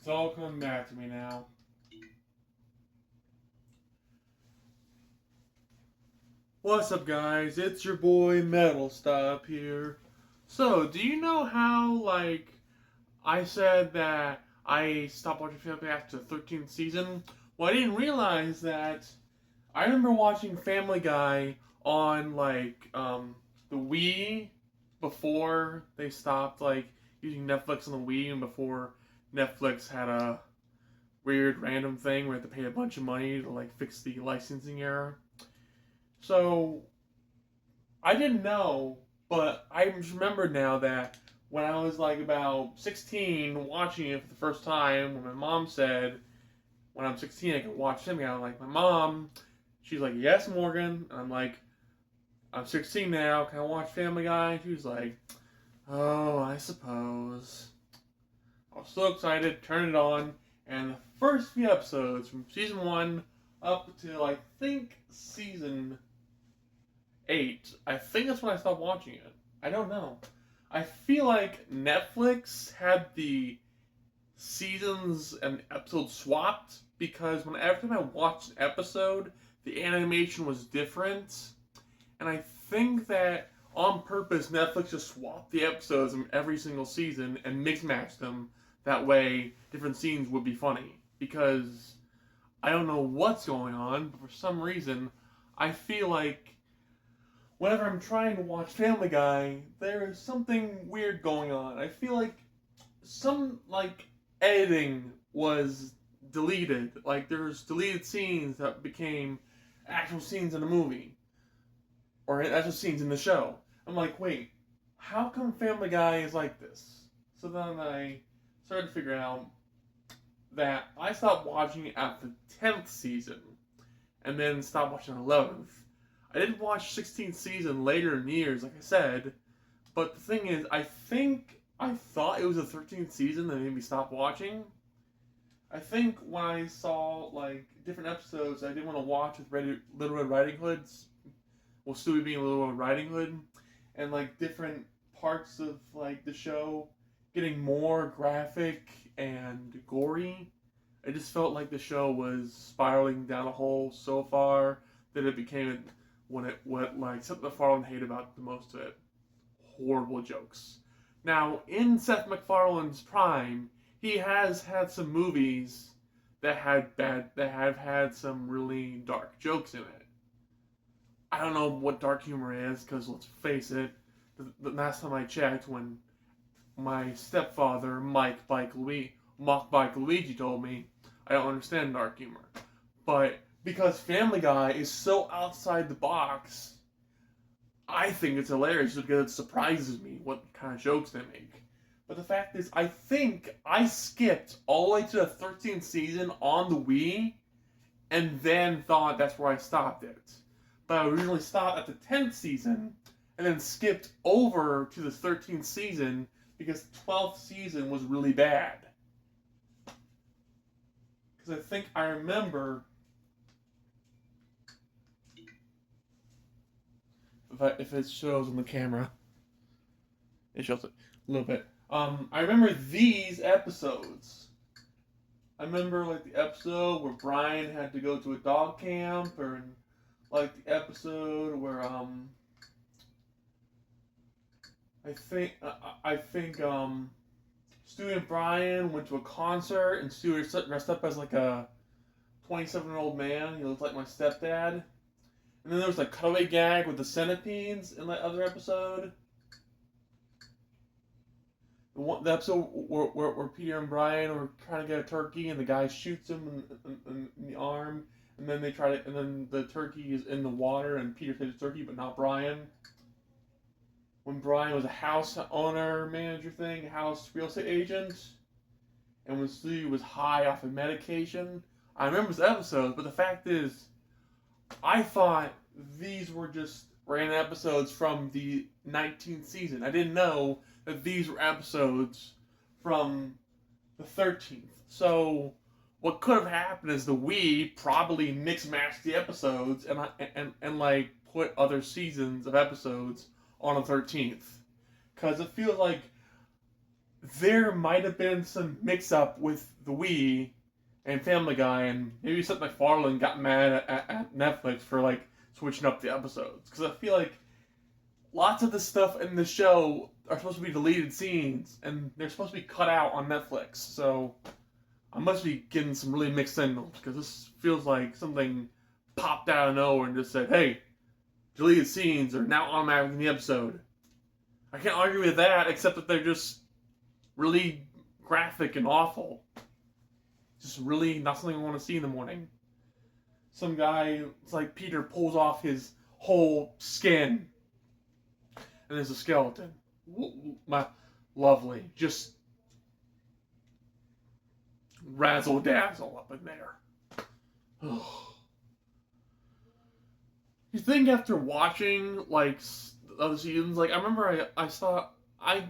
It's all coming back to me now. What's up, guys? It's your boy Metal Stop here. So, do you know how, I said that I stopped watching Family Guy after the 13th season? Well, I didn't realize that I remember watching Family Guy on, the Wii before they stopped, using Netflix on the Wii and before Netflix had a weird random thing where they had to pay a bunch of money to, fix the licensing error. So, I didn't know, but I just remembered now that when I was about 16 watching it for the first time, when my mom said when I'm 16 I can watch Family Guy, I'm like, my mom, she's like, yes, Morgan. And I'm like, I'm 16 now, can I watch Family Guy? She was like, oh, I suppose. I was so excited, turned it on, and the first few episodes from season 1 up to, I think, season 8, I think that's when I stopped watching it. I don't know. I feel like Netflix had the seasons and episodes swapped because every time I watched an episode, the animation was different. And I think that on purpose, Netflix just swapped the episodes from every single season and mix matched them. That way, different scenes would be funny. Because I don't know what's going on, but for some reason, I feel like whenever I'm trying to watch Family Guy, there is something weird going on. I feel like some editing was deleted. Like there's deleted scenes that became actual scenes in a movie or actual scenes in the show. I'm like, wait, how come Family Guy is like this? So then I started to figure out that I stopped watching it at the 10th season and then stopped watching the 11th. I did watch 16th season later in years, like I said, but the thing is, I think I thought it was the 13th season that made me stop watching. I think when I saw different episodes I didn't want to watch with Little Red Riding Hoods, well, Stewie being Little Red Riding Hood, and different parts of the show getting more graphic and gory. I just felt like the show was spiraling down a hole so far that it became something MacFarlane hated about the most of it. Horrible jokes. Now, in Seth MacFarlane's prime, he has had some movies that have had some really dark jokes in it. I don't know what dark humor is, because let's face it, the last time I checked, when my stepfather, Mock Bike Luigi, told me, I don't understand dark humor. But because Family Guy is so outside the box, I think it's hilarious because it surprises me what kind of jokes they make. But the fact is, I think I skipped all the way to the 13th season on the Wii and then thought that's where I stopped it. But I originally stopped at the 10th season and then skipped over to the 13th season because the 12th season was really bad. Because I think I remember, if it shows on the camera, it shows it a little bit. I remember these episodes. I remember the episode where Brian had to go to a dog camp, or the episode where I think Stewie and Brian went to a concert and Stewie dressed up as a 27-year-old man. He looked like my stepdad. And then there was a cutaway gag with the centipedes in that other episode. The episode where Peter and Brian are trying to get a turkey and the guy shoots him in the arm, and then and then the turkey is in the water and Peter takes the turkey but not Brian. When Brian was a house owner, manager thing, house real estate agent, and when Steve was high off of medication. I remember this episode, but the fact is, I thought these were just random episodes from the 19th season. I didn't know that these were episodes from the 13th. So what could have happened is the Wii probably mix-matched the episodes and put other seasons of episodes on the 13th. Because it feels like there might have been some mix-up with the Wii and Family Guy, and maybe Seth MacFarlane got mad at Netflix for like switching up the episodes. Because I feel like lots of the stuff in the show are supposed to be deleted scenes, and they're supposed to be cut out on Netflix. So I must be getting some really mixed signals, because this feels like something popped out of nowhere and just said, "Hey, deleted scenes are now automatic in the episode." I can't argue with that, except that they're just really graphic and awful. Just really not something I want to see in the morning. Some guy, it's like Peter, pulls off his whole skin, and there's a skeleton. My lovely, just razzle dazzle up in there. You think after watching like other seasons, like I remember I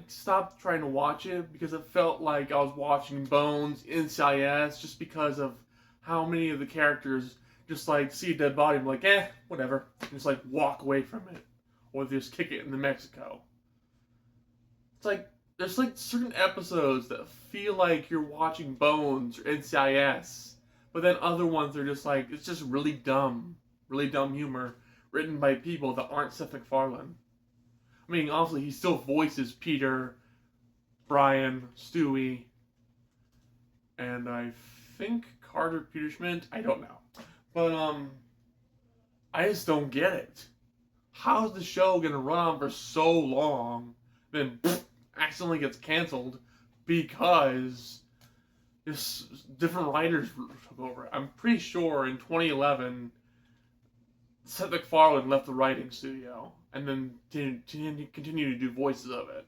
stopped trying to watch it because it felt like I was watching Bones, NCIS, just because of how many of the characters just like see a dead body and be like, whatever, and just like walk away from it, or just kick it into Mexico. It's like there's like certain episodes that feel like you're watching Bones or NCIS, but then other ones are just like, it's just really dumb humor written by people that aren't Seth MacFarlane. I mean, obviously he still voices Peter, Brian, Stewie, and I think Carter Peterschmidt. I don't know, but I just don't get it. How's the show gonna run on for so long, then accidentally gets canceled because just different writers took over? I'm pretty sure in 2011, Seth MacFarlane left the writing studio and then continue to do voices of it.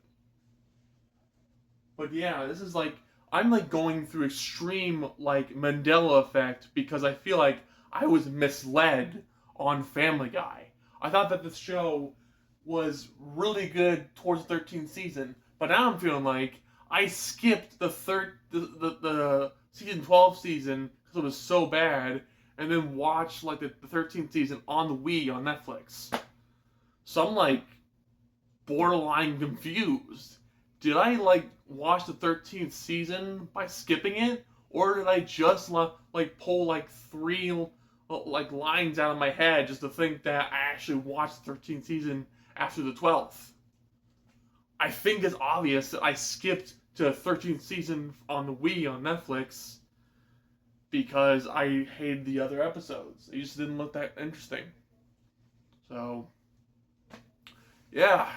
But yeah, this is like, I'm like going through extreme like Mandela effect, because I feel like I was misled on Family Guy. I thought that this show was really good towards the 13th season, but now I'm feeling like I skipped the season 12 season because it was so bad, and then watched like the 13th season on the Wii on Netflix. So I'm like borderline confused. Did I like watch the 13th season by skipping it, or did I just like pull like 3 like lines out of my head just to think that I actually watched the 13th season after the 12th? I think it's obvious that I skipped to the 13th season on the Wii on Netflix because I hated the other episodes. They just didn't look that interesting. So, yeah.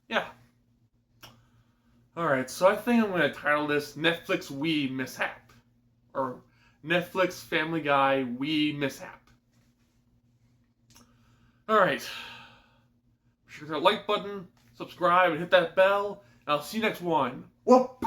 Yeah. Alright, so I think I'm going to title this Netflix Wii Mishap. Or Netflix Family Guy Wii Mishap. Alright. Be sure to hit that like button, subscribe, and hit that bell. And I'll see you next one. Whoop-pow!